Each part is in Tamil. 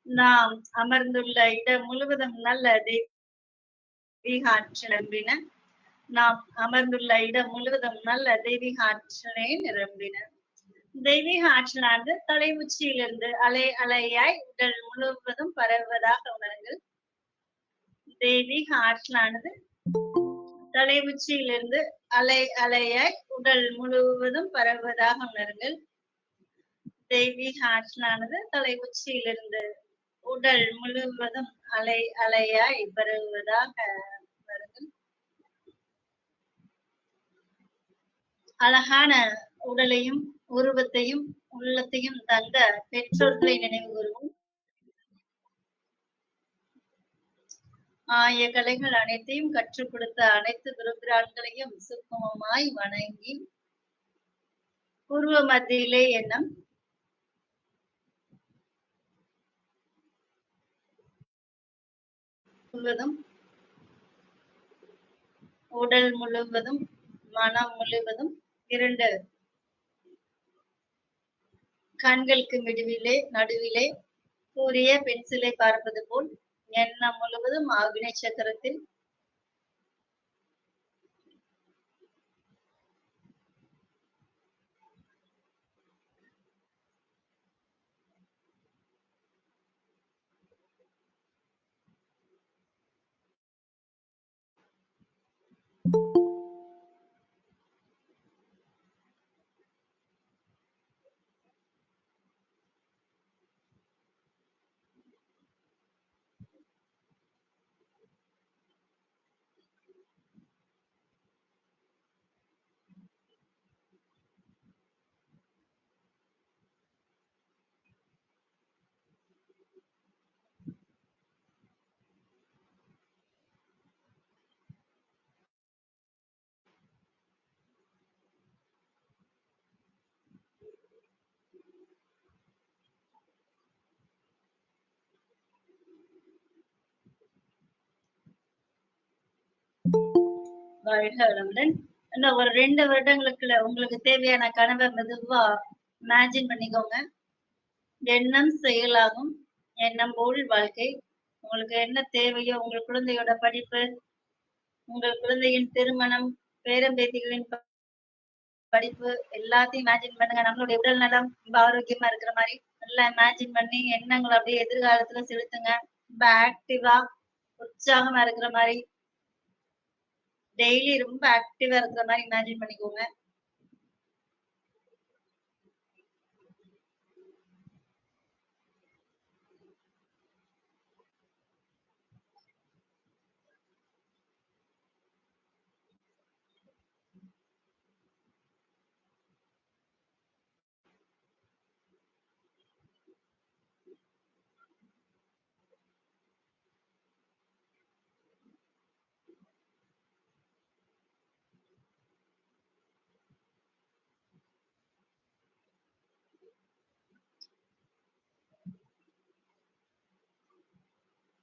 நாம் அமர்ந்துள்ள இடம் முழுவதும் நல்ல தெய்வீக ஆற்றல் நிரம்பின. நாம் அமர்ந்துள்ள இடம் முழுவதும் நல்ல தெய்வீக ஆற்றலே நிரம்பின. தெய்வீக ஆற்றலானது தலை உச்சியிலிருந்து அலை அலையாய் உடல் முழுவதும் பரவுவதாக உணருங்கள். தெய்வீக ஆற்றலானது தலை உச்சியிலிருந்து அலை அலையாய் உடல் முழுவதும் பரவுவதாக உணருங்கள். தெய்வீக ஆற்றலானது தலை உச்சியிலிருந்து உடல் முழுவதும் அலை அலையாய் பரவுவதாக உணருங்கள். அழகான உடலையும் உருவத்தையும் உள்ளத்தையும் தந்த பெற்றோர்களை நினைவு கூறுவோம். ஆய கலைகள் அனைத்தையும் கற்றுக் கொடுத்த அனைத்து குருபிரான்களையும் சுக்குமமாய் வணங்கி உருவ மத்தியிலே எண்ணம் முழுவதும் உடல் முழுவதும் மனம் முழுவதும் 2 கண்களுக்கு நடுவிலே கூறிய பென்சிலை பார்ப்பது போல் எண்ணம் முழுவதும் ஆக்னை சக்கரத்தில் வாழ்க வளமுடன். இன்னும் ஒரு 2 வருடங்களுக்குள்ள உங்களுக்கு தேவையான கனவை மெதுவா இமேஜின் பண்ணிக்கோங்க. எண்ணம் செயலாகும். எண்ணம் போல் வாழ்க்கை. உங்களுக்கு என்ன தேவையோ உங்கள் குழந்தையோட படிப்பு, உங்கள் குழந்தையின் திருமணம், பேரம்பேத்திகளின் படிப்பு எல்லாத்தையும் இமேஜின் பண்ணுங்க. நம்மளுடைய உடல் நலம் ரொம்ப ஆரோக்கியமா இருக்கிற மாதிரி நல்லா இமேஜின் பண்ணி எண்ணங்களை அப்படியே எதிர்காலத்துல செலுத்துங்க. ரொம்ப ஆக்டிவா உற்சாகமா இருக்கிற மாதிரி டெய்லி ரொம்ப ஆக்டிவா இருக்கிற மாதிரி இமேஜின் பண்ணிக்கோங்க.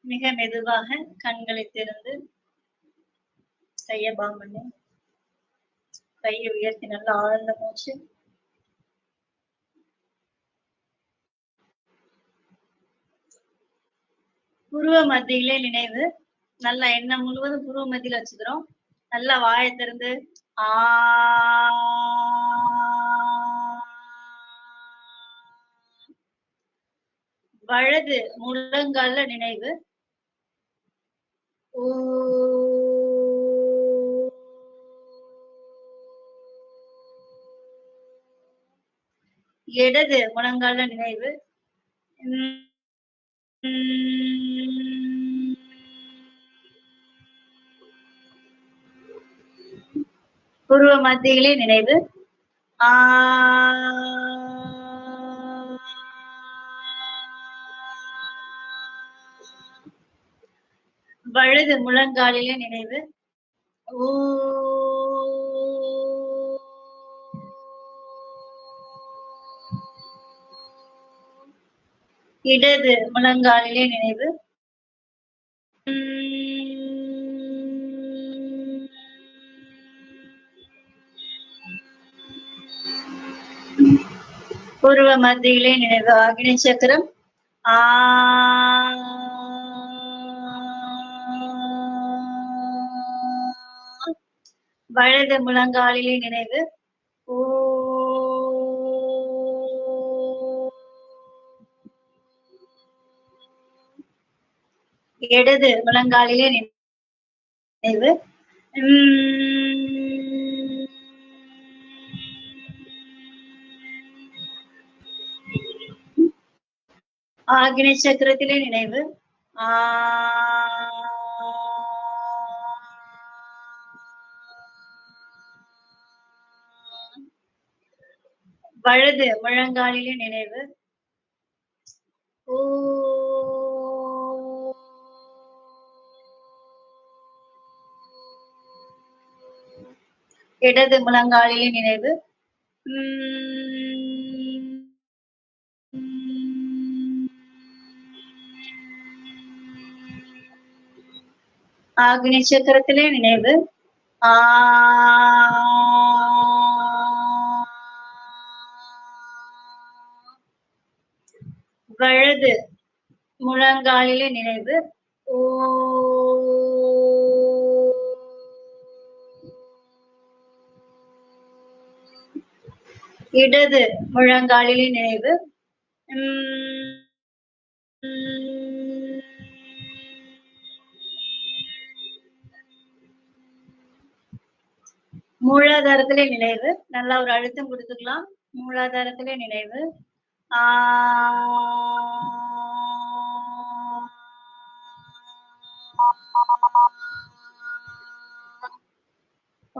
மிக மெதுவாக கண்களை திறந்து கையை பாம் பண்ணி கையை உயர்த்தி நல்லா ஆழ்ந்த மூச்சு. புருவ மத்தியிலே நினைவு. நல்லா எண்ணம் முழுவதும் புருவ மத்தியில வச்சுக்கிறோம். நல்லா வாயை திறந்து வலது முழங்கால நினைவு. இடது முழங்கால நினைவு. புருவ மத்தியிலே நினைவு. வலது முழங்காலிலே நினைவு. இடது முழங்காலிலே நினைவு. புருவ மத்தியிலே நினைவு. ஆக்னை சக்கரம். வலது முழங்காலிலே நினைவு. ஓ இடது முழங்காலிலே நினைவு. ஆக்னேய சக்கரத்திலே நினைவு. வலது முழங்காலிலே நினைவு. ஓ இடது முழங்காலிலே நினைவு. ஆக்னேய சக்கரத்திலே நினைவு. வலது முழங்காலிலே நினைவு. ஓ இடது முழங்காலிலே நினைவு. மூலாதாரத்திலே நினைவு. நல்லா ஒரு அழுத்தம் கொடுத்துக்கலாம். மூலாதாரத்திலே நினைவு.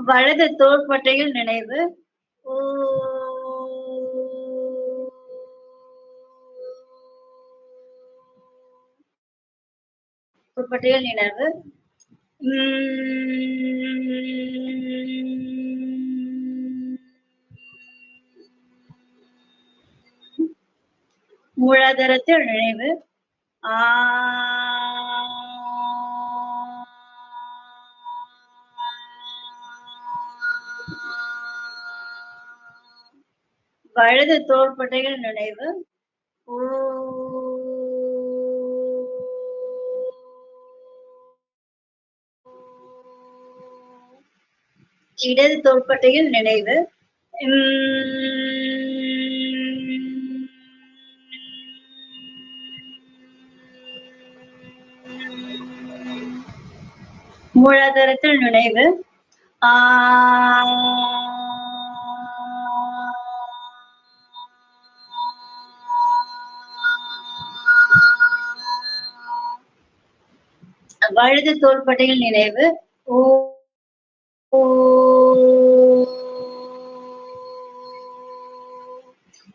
வலது தோள்பட்டையில் நினைவு. தோள்பட்டையில் நினைவு. மூலாதாரத்தில் நினைவு. வலது தோள்பட்டையில் நினைவு. இடது தோள்பட்டையில் நினைவு. மூலாதாரத்தில் நினைவு. வலது தோள்பட்டையில் நினைவு.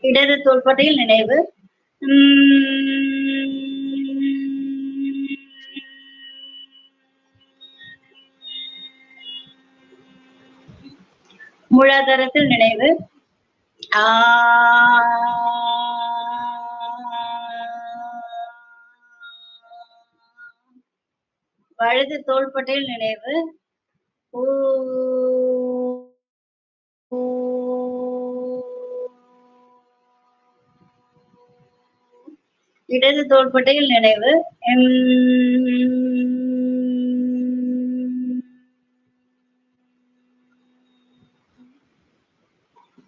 இடது தோள்பட்டையில் நினைவு. மூலாதாரத்தில் நினைவு. வலது தோள்பட்டையில் நினைவு. இடது தோள்பட்டையில் நினைவு.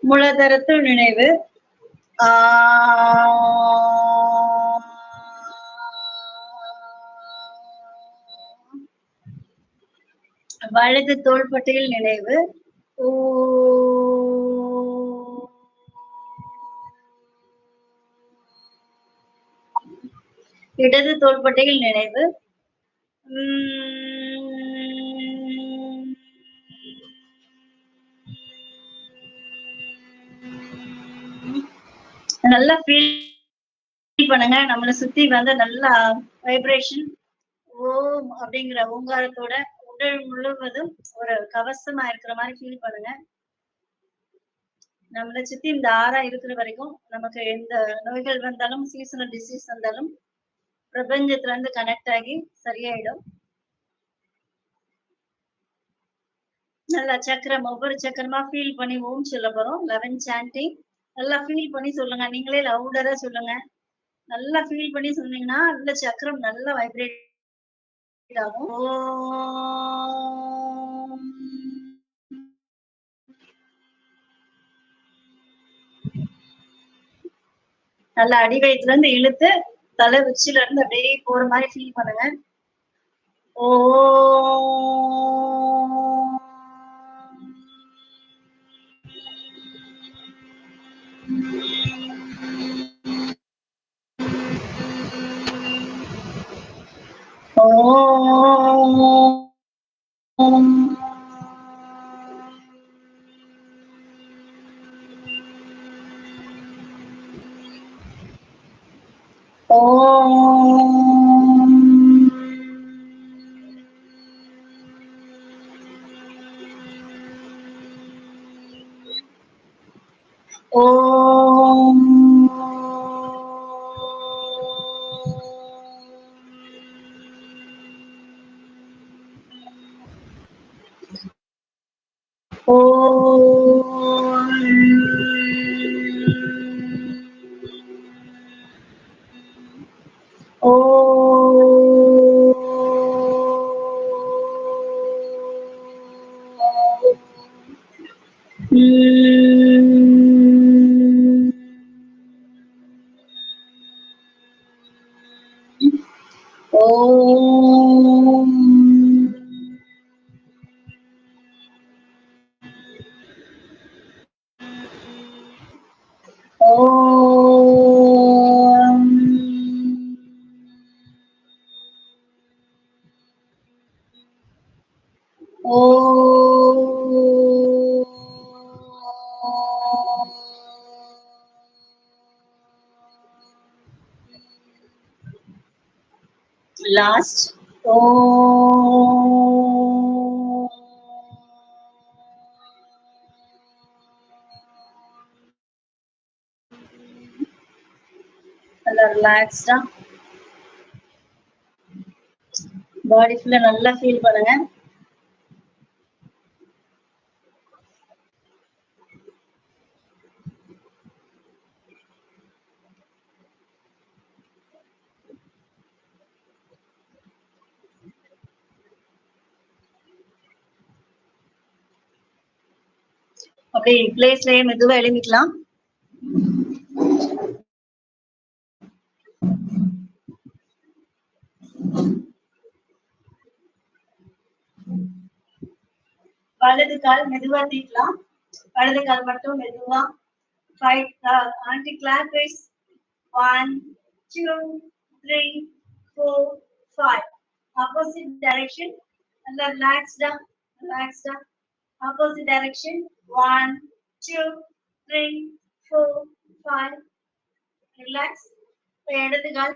மூலாதாரத்தில் நினைவு. வலது தோள்பட்டையில் நினைவு. இடது தோள்பட்டையில் நினைவு. நல்லா ஃபீல் பண்ணுங்க. நம்மளை சுத்தி வந்து நல்லா வைப்ரேஷன் ஓம் அப்படிங்கிற ஓங்காரத்தோட உடல் முழுவதும் ஒரு கவசமா இருக்கிற மாதிரி ஃபீல் பண்ணுங்க. நம்மளை சுத்தி இந்த ஆறா இருக்கிற வரைக்கும் நமக்கு எந்த நோய்கள் வந்தாலும் சீசனல் டிசீஸ் வந்தாலும் பிரபஞ்சத்துல இருந்து கனெக்ட் ஆகி சரியாயிடும். நல்லா சக்கரம் ஒவ்வொரு சக்கரமா ஃபீல் பண்ணி ஓம் சொல்ல போறோம். 11 சாண்டிங் நல்லா ஃபீல் பண்ணி சொல்லுங்க. நீங்களே லவுடரா சொல்லுங்க. நல்லா ஃபீல் பண்ணி சொன்னீங்கன்னா அந்த சக்கரம் நல்லா வைப்ரேட் ஆகும். ஓம் நல்லா அடி வயிற்றுல இருந்து இழுத்து தலை உச்சில இருந்து அப்படியே போற மாதிரி ஃபீல் பண்ணுங்க. ஓ last நல்லா ரிலாக்ஸ்டா பாடி ஃபுல்லா நல்லா ஃபீல் பண்ணுங்க. அப்படியே பிளேஸ்லயே மெதுவா எழுந்திக்கலாம். வலது கால் மெதுவா தீட்டலாம். வலது கால் மட்டும் மெதுவா anti clock wise 1 2 3 4 5 opposite direction and then relaxed opposite direction 1 2 3 4 5 relax இடது கால்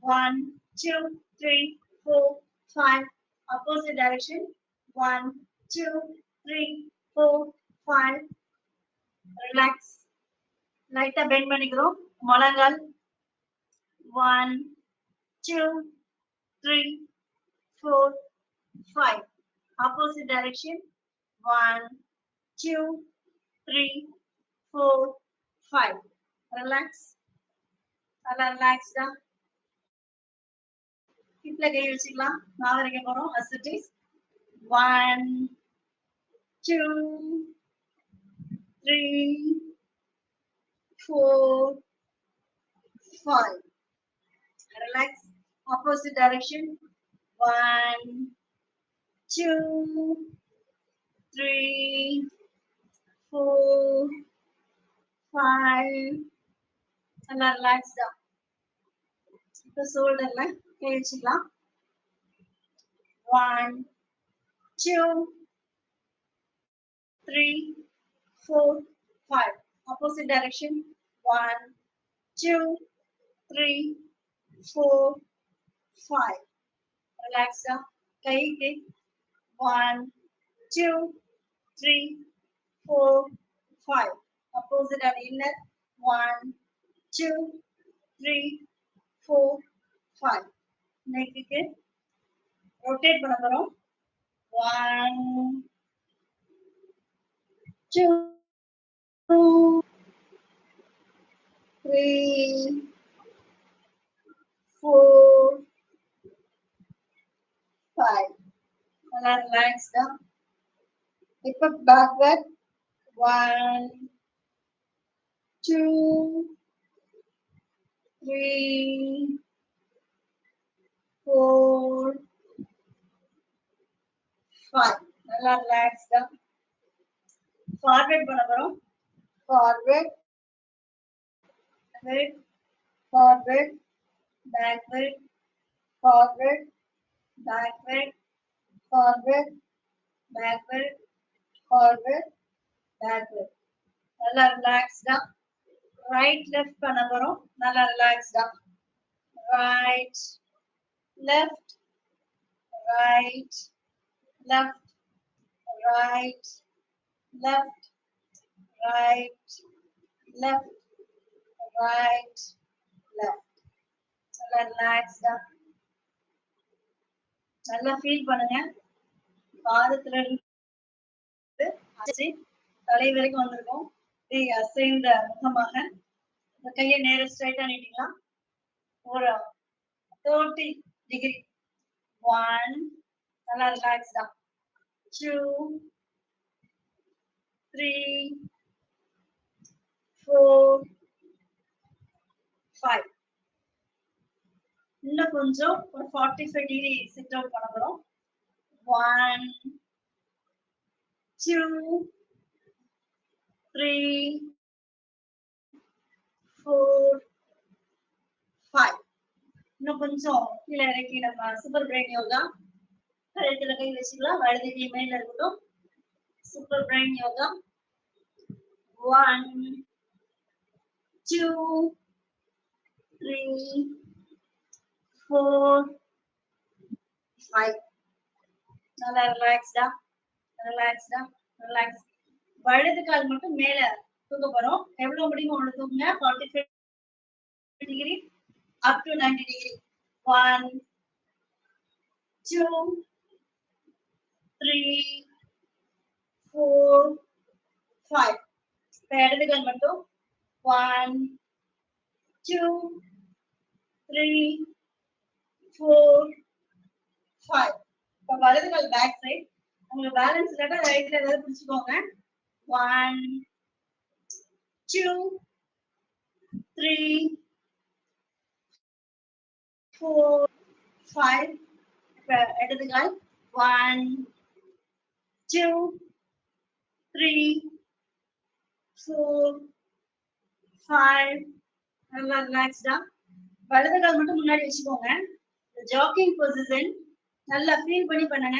1 2 3 4 5 opposite direction 1 2 3 4 5 relax லைட்டா பெண்ட் பண்ணிக்கிறோம். முழங்கால் 1 2 3 4 5 opposite direction 1 2 3 4 5 relax நல்லா ரிலாக்ஸ்டா ஹிப்ல கை வச்சுக்கலாம். நாவரைக்க போறோம். as it is 1 2 3 4 5 relax opposite direction 1 2 3 4 5 நல்லா ரிலாக்ஸ்டா இப்போ ஷோல்டர்ல கை வச்சுக்கலாம். 1 2 3 4 5 opposite direction 1 2 3 4 5 relaxed கைக்கு 1 2 3 4 5 opposite and inner 1 2 3 4 5 நெக்குக்கு ரொட்டேட் பண்ண போறோம். 1 2 3 4 5 நல்லா ரிலாக்ஸ்டா இப்போ பேக்வேர்ட் 1 2, 3, 4, 5. நல்லா ரிலாக்ஸ்டா ஃபார்வர்ட் பண்ண போறோம். Forward, forward, backward, forward, backward, forward, backward, forward, backward. நல்லா ரிலாக்ஸ்டா ரைட் லெஃப்ட் பண்ண போறோம். நல்லா ரிலாக்ஸ்டா right left right left right left right left right left. நல்லா ரிலாக்ஸ்டா நல்லா ஃபீல் பண்ணுங்க. பாதத்துல இருந்து தலை வரைக்கும் வந்திருக்கோம். அசைந்த முகமாக இந்த கையை நேர ஸ்ட்ரைட்டா நீட்டிங்களா. ஒரு 30 டிகிரி. 1, நல்லா ரிலாக்ஸ்டா. 2, 3, 4, 5. இன்னும் கொஞ்சம் ஒரு 45 டிகிரி சிட் அவுட் பண்ண போறோம். 1, 2, 3, 4, 5. இன்னும் கொஞ்சம் கீழே இறக்கி நம்ம சூப்பர் பிரெயின் யோகா. கழுத்துல கை வச்சுக்கலாம். வலது கை மேல இருக்கட்டும். Super brain yoga. 1, 2, 3, 4, 5. நல்லா ரிலாக்ஸ்டா ரிலாக்ஸ்டா ரிலாக்ஸ். வலது கால் மட்டும் மேல தூக்க போறோம். எவ்வளவு முடியுமோ அவ்வளவு தூக்குங்க. 45 டிகிரி அப் டு 90 டிகிரி. 1, 2, 3, 4, 5. இப்ப இடது கால் மட்டும் 1, 2, 3, 4, 5. இப்ப வலது கால் பேக் சைட். உங்களுக்கு பேலன்ஸ் இல்லாட்டா ரைட்ல ஏதாவது பிடிச்சுக்கோங்க. 1, 2, 3, 4, 5. இப்ப இடது கால் 1, 2, 3, 4, 5. நல்லா ரிலாக்ஸ்டா. வலது கால் மட்டும் முன்னாடி வச்சுக்கோங்க. ஜாக்கிங் பொசிஷன் நல்லா ஃபீல் பண்ணி பண்ணுங்க.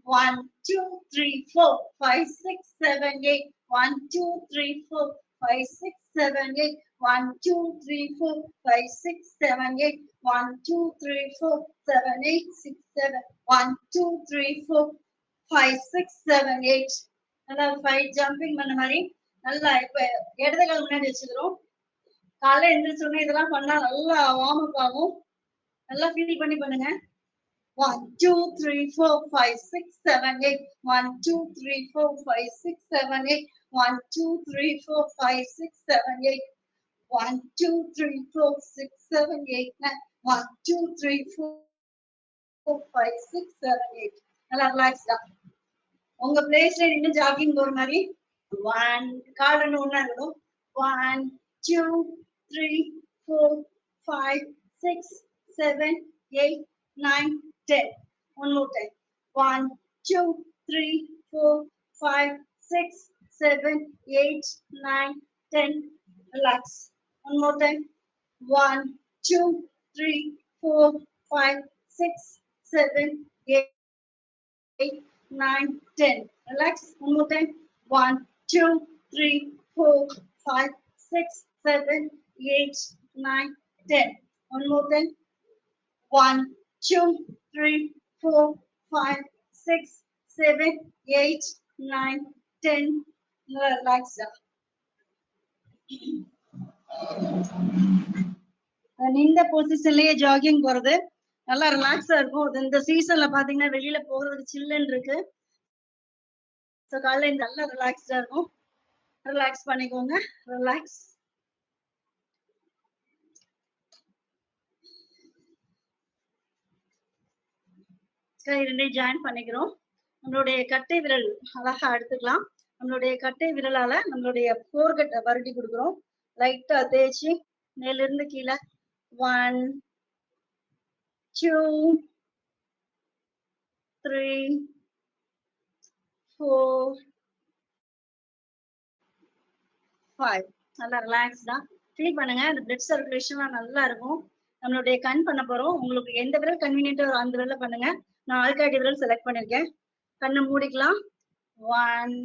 1, 2, 3, 4, 5, 6, 7, 8. 1, 2, 3, 4, 5, 6, 7, 8. 1, 2, 3, 4, 5, 6, 7, 8. 1, 2, 3, 4, 7, 8, 6, 7. 1, 2, 3, 4, 5, 6, 7, 8. நல்லா 5 ஜம்பிங் பண்ண மாதிரி நல்லா. இப்ப இடது கால் முன்னாடி வச்சுக்கிறோம். காலைல எந்திரிச்சோடனே இதெல்லாம் பண்ணா நல்லா வார்ம் அப் ஆகும். நல்லா ஃபீல் பண்ணி பண்ணுங்க. 1, 2, 3, 4, 5, 6, 7, 8. 1, 2, 3, 4, 5, 6, 7, 8. 1, 2, 3, 4, 5, 6, 7, 8. 1, 2, 3, 4, 6, 7, 8, 9. 1, 2, 3, 4, 5, 6, 7, 8. நல்லா ரிலாக்ஸ்டா உங்க பிளேஸ்ல நின்று ஜாகிங் போற மாதிரி. 1, கால் ரெண்டு ஒண்ணா இருக்கணும். 1, 2, 3, 4, 5, 6, 7, 8, 9, 10. One more time. 1, 2, 3, 4, 5, 6, 7, 8, 9, 10. Relax. One more time. 1, 2, 3, 4, 5, 6, 7, 8, 9, 10. Relax. One more time. 1, 2, 3, 4, 5, 6, 7, 8, 9, 10. One more time. 1, 2, 3, 4, 5, 6, 7, 8, 9, 10. Relax. இந்த பொசிஷன்லயே ஜாகிங் போறது நல்லா ரிலாக்ஸா இருக்கும். இந்த சீசன்ல பாத்தீங்கன்னா வெளியில போறதுக்கு சில்லுன்னு இருக்கு. காலையில நல்லா ரிலாக்ஸ்டா இருக்கும். ரிலாக்ஸ் பண்ணிக்கோங்க. ரிலாக்ஸ். கை ரெண்டையும் ஜாயின் பண்ணிக்கிறோம். நம்மளுடைய கட்டை விரல் அழகா எடுத்துக்கலாம். நம்மளுடைய கட்டை விரலால நம்மளுடைய ஃபோர்கட்ட வருடி குடுக்குறோம். லைட்டா தேய்ச்சு மேலிருந்து கீழ 1, 2, 3, 4, 5. நல்லா ரிலாக்ஸ்டா ஃபீல் பண்ணுங்க. அந்த பிளட் சர்க்குலேஷன்லாம் நல்லா இருக்கும். நம்மளுடைய கண் பண்ண போறோம். உங்களுக்கு எந்த விரல் கன்வீனியன்ட்டோ அந்த விரல்ல பண்ணுங்க. நான் ஆள்காட்டி விரல் செலக்ட் பண்ணியிருக்கேன். கண்ண மூடிக்கலாம். 1,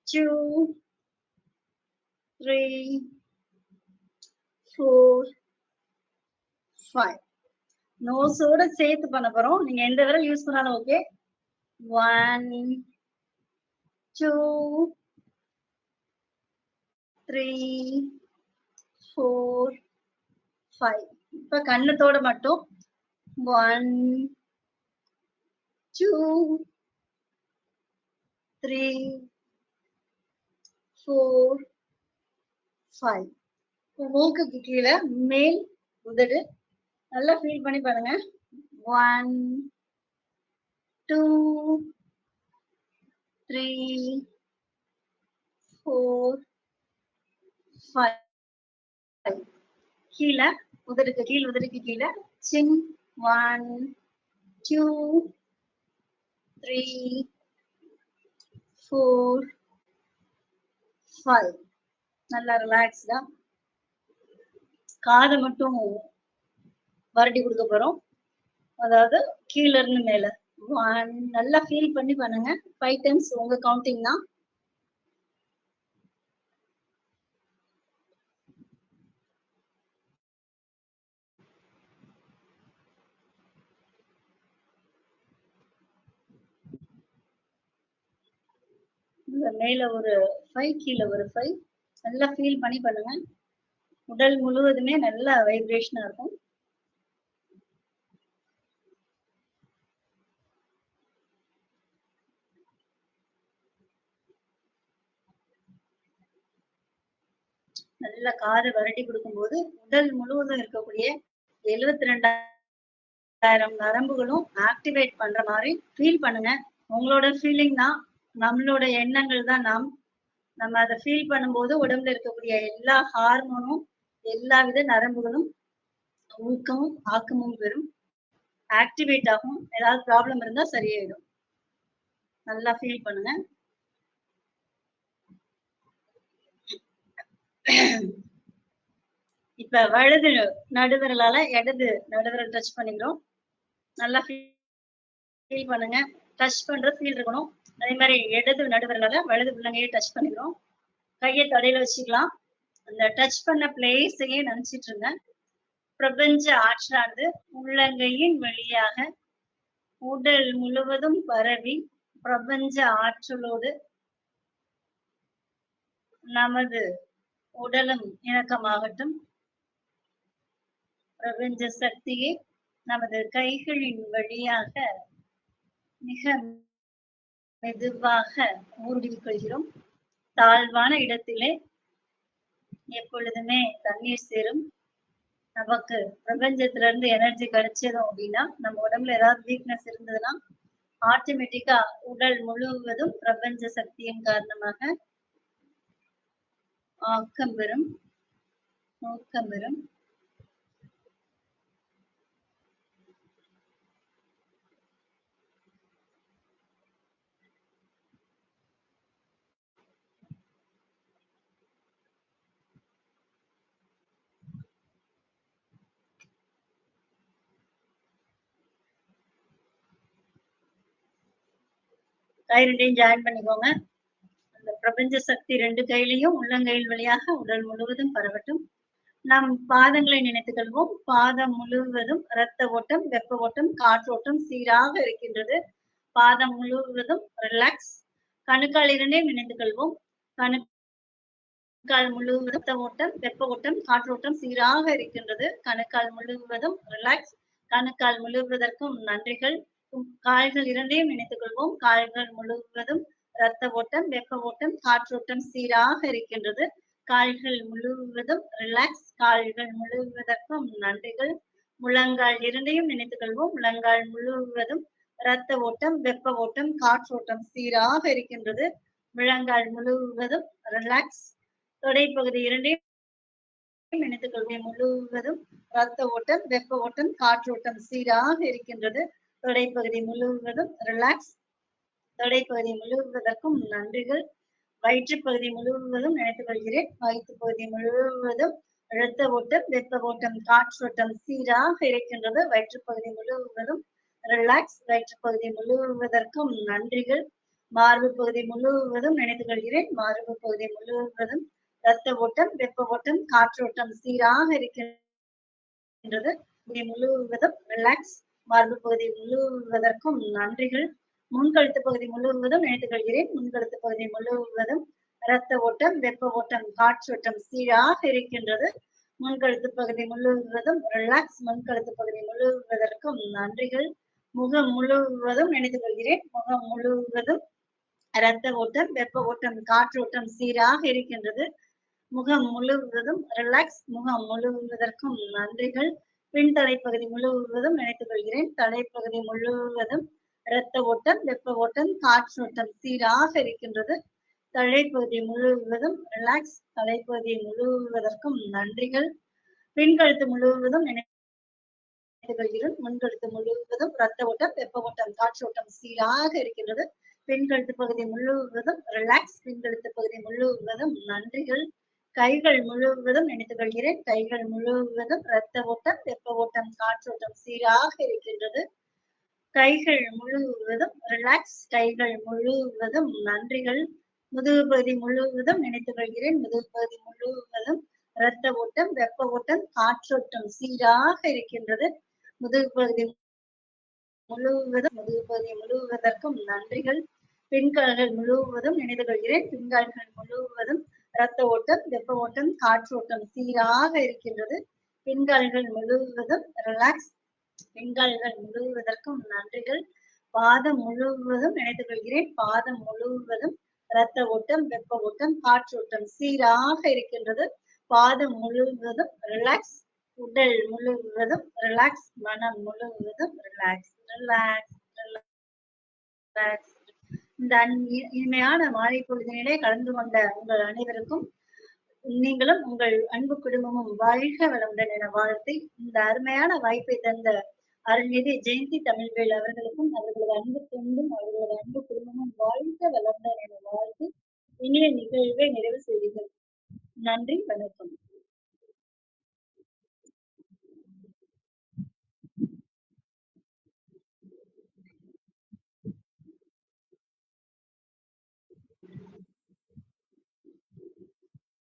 2, 3, 4, 5. நோஸோட சேர்த்து பண்ண போறோம். நீங்க எந்த விரல் யூஸ் பண்ணாலும் ஓகே. 1, 2, 3, 4, 5. இப்ப கண்ணத்தோட மட்டும் 1, 2, 3, 4, 5. மூக்குக்கு கீழ மேல் உதடு நல்லா ஃபீல் பண்ணி பாருங்க. 1, 2, 3, 4, 5. கீழ உதடுக்கு கீழ சின் 1, 2, 3, 4, 5. நல்லா ரிலாக்ஸ்டா காதை மட்டும் வருடி கொடுக்க போறோம். அதாவது கீழ இருந்து மேல 1 நல்லா ஃபீல் பண்ணி பண்ணுங்க. 5 டைம்ஸ் உங்க கவுண்டிங் தான். மேல ஒரு 5 கீழ ஒரு 5 நல்லா ஃபீல் பண்ணி பண்ணுங்க. உடல் முழுவதுமே நல்ல வைப்ரேஷனா இருக்கும். நல்ல காதை வருடி கொடுக்கும்போது உடல் முழுவதும் இருக்கக்கூடிய 72,000 நரம்புகளும் ஆக்டிவேட் பண்ற மாதிரி ஃபீல் பண்ணுங்க. உங்களோட ஃபீலிங் தான், நம்மளோட எண்ணங்கள் தான் நம்ம அதை ஃபீல் பண்ணும்போது உடம்புல இருக்கக்கூடிய எல்லா ஹார்மோனும் எல்லாவித நரம்புகளும் ஊக்கமும் ஆக்கமும் பெறும், ஆக்டிவேட் ஆகும். ஏதாவது ப்ராப்ளம் இருந்தா சரியாயிடும். நல்லா ஃபீல் பண்ணுங்க. இப்ப வலது நடுவிரலால இடது நடுவிரல் டச் பண்ணிக்கிறோம். நல்லா ஃபீல் பண்ணுங்க. டச் பண்ற ஃபீல் இருக்கணும். அதே மாதிரி இடது நடுவிரலால வலது உள்ளங்கையை டச் பண்ணிக்கிறோம். கையை தொடையில வச்சுக்கலாம். அந்த டச் பண்ண பிளேஸையே நினைச்சிட்டு இருங்க. பிரபஞ்ச ஆற்றலானது உள்ளங்கையின் வழியாக உடல் முழுவதும் பரவி பிரபஞ்ச ஆற்றலோடு நமது உடலும் இணக்கமாகட்டும். பிரபஞ்ச சக்தியை நமது கைகளின் வழியாக மிக மெதுவாக ஊடுருவிக் கொள்கிறோம். தாழ்வான இடத்திலே எப்பொழுதுமே தண்ணீர் சேரும். நமக்கு பிரபஞ்சத்துல இருந்து எனர்ஜி கிடைச்சதும் அப்படின்னா நம்ம உடம்புல ஏதாவது வீக்னஸ் இருந்ததுன்னா ஆட்டோமேட்டிக்கா உடல் முழுவதும் பிரபஞ்ச சக்தியின் காரணமாக ஆக்கம் பெறும், ஊக்கம் பெறும். கை ரெண்டையும் ஜாயின் பண்ணிக்கோங்க. அந்த பிரபஞ்ச சக்தி 2 கையிலையும் உள்ளங்கையில் வழியாக உடல் முழுவதும் பரவட்டும். நம் பாதங்களை நினைத்துக் கொள்வோம். பாதம் முழுவதும் இரத்த ஓட்டம், வெப்ப ஓட்டம், காற்றோட்டம் சீராக இருக்கின்றது. பாதம் முழுவதும் ரிலாக்ஸ். கணுக்கால் இரண்டையும் நினைத்துக் கொள்வோம். கணுக்கால் முழுவதும் இரத்த ஓட்டம், வெப்ப ஓட்டம், காற்றோட்டம் சீராக இருக்கின்றது. கணுக்கால் முழுவதும் ரிலாக்ஸ். கணுக்கால் முழுவதற்கும் நன்றிகள். கால்கள் இரண்டையும் நினைத்துக் கொள்வோம். கால்கள் முழுவதும் இரத்த ஓட்டம், வெப்ப ஓட்டம், காற்றோட்டம் சீராக இருக்கின்றது. கால்கள் முழுவதும் ரிலாக்ஸ். கால்கள் முழுவதற்கும் நன்றிகள். முழங்கால் இரண்டையும் நினைத்துக் கொள்வோம். முழங்கால் முழுவதும் இரத்த ஓட்டம், வெப்ப ஓட்டம், காற்றோட்டம் சீராக இருக்கின்றது. முழங்கால் முழுவதும் ரிலாக்ஸ். தொடைப்பகுதி இரண்டையும் நினைத்துக் கொள்வேன் முழுவதும் இரத்த ஓட்டம், வெப்ப ஓட்டம், காற்றோட்டம் சீராக இருக்கின்றது. தொடைப்பகுதி முழுவதும் ரிலாக்ஸ். தொடைப்பகுதி முழுவதற்கும் நன்றிகள். வயிற்றுப் பகுதி முழுவதும் நினைத்துக் கொள்கிறேன். வயிற்றுப் பகுதி முழுவதும் இரத்த ஓட்டம், வெப்ப ஓட்டம், காற்றோட்டம் சீராக இருக்கின்றது. வயிற்றுப் பகுதி முழுவதும் ரிலாக்ஸ். வயிற்றுப் பகுதி முழுவதற்கும் நன்றிகள். மார்பு பகுதி முழுவதும் நினைத்துக் கொள்கிறேன். மார்பு பகுதி முழுவதும் இரத்த ஓட்டம், வெப்ப ஓட்டம், காற்றோட்டம் சீராக இருக்கின்றது. முழுவதும் ரிலாக்ஸ். மார்பு பகுதி முழுவதற்கும் நன்றிகள். முன்கழுத்து பகுதி முழுவதும் நினைத்துக் கொள்கிறேன். முன்கழுத்து பகுதி முழுவதும் இரத்த ஓட்டம், வெப்ப ஓட்டம், காற்றோட்டம் சீராக இருக்கின்றது. முன்கழுத்து பகுதி முழுவதும் ரிலாக்ஸ். முன்கழுத்து பகுதி முழுவதற்கும் நன்றிகள். முகம் முழுவதும் நினைத்துக் கொள்கிறேன். முகம் முழுவதும் இரத்த ஓட்டம், வெப்ப ஓட்டம், காற்றோட்டம் சீராக இருக்கின்றது. முகம் முழுவதும் ரிலாக்ஸ். முகம் முழுவதற்கும் நன்றிகள். பின் தலைப்பகுதி முழுவதும் நினைத்துக் கொள்கிறேன். தலைப்பகுதி முழுவதும் இரத்த ஓட்டம், வெப்ப ஓட்டம், காற்றோட்டம் சீராக இருக்கின்றது. தலைப்பகுதி முழுவதும் ரிலாக்ஸ். தலைப்பகுதி முழுவதற்கும் நன்றிகள். பின்கழுத்து முழுவதும் நினைத்துக் கொள்கிறேன். முன்கழுத்து முழுவதும் இரத்த ஓட்டம், வெப்ப ஓட்டம், காற்றோட்டம் சீராக இருக்கின்றது. பின்கழுத்து பகுதி முழுவதும் ரிலாக்ஸ். பின்கழுத்து பகுதி முழுவதும் நன்றிகள். கைகள் முழுவதும் நினைத்துக் கொள்கிறேன். கைகள் முழுவதும் இரத்த ஓட்டம், வெப்ப ஓட்டம், காற்றோட்டம் சீராக இருக்கின்றது. கைகள் முழுவதும் ரிலாக்ஸ். கைகள் முழுவதும் நன்றிகள். முதுகு பகுதி முழுவதும் நினைத்துக் கொள்கிறேன். முதுகு பகுதி முழுவதும் இரத்த ஓட்டம், வெப்ப ஓட்டம், காற்றோட்டம் சீராக இருக்கின்றது. முதுகு பகுதி முதுகு பகுதி முழுவதற்கும் நன்றிகள். பின்கால்கள் முழுவதும் நினைத்துக் கொள்கிறேன். பின்கால்கள் முழுவதும் இரத்த ஓட்டம், வெப்ப ஓட்டம், காற்றோட்டம் சீராக இருக்கின்றது. பின்கால்கள் முழுவதும் ரிலாக்ஸ். பின்கால்கள் முழுவதற்கும் நன்றிகள். பாதம் முழுவதும் நினைத்துக் கொள்கிறேன். பாதம் முழுவதும் இரத்த ஓட்டம், வெப்ப ஓட்டம், காற்றோட்டம் சீராக இருக்கின்றது. பாதம் முழுவதும் ரிலாக்ஸ். உடல் முழுவதும் ரிலாக்ஸ். மனம் முழுவதும் ரிலாக்ஸ். ரிலாக்ஸ். ரிலாக்ஸ். இந்த இனிமையான மாலை பொழுதினிலே கலந்து கொண்ட உங்கள் அனைவருக்கும் நீங்களும் உங்கள் அன்பு குடும்பமும் வாழ்க வளமுடன் என வாழ்த்தி, இந்த அருமையான வாய்ப்பை தந்த அருள்நிதி ஜெயந்தி தமிழ்வேல் அவர்களுக்கும் அவர்களது அன்பு தொண்டும் அவர்களது அன்பு குடும்பமும் வாழ்க வளமுடன் என வாழ்த்தி இனிய நிகழ்வை நிறைவு செய்கிறேன். நன்றி, வணக்கம்.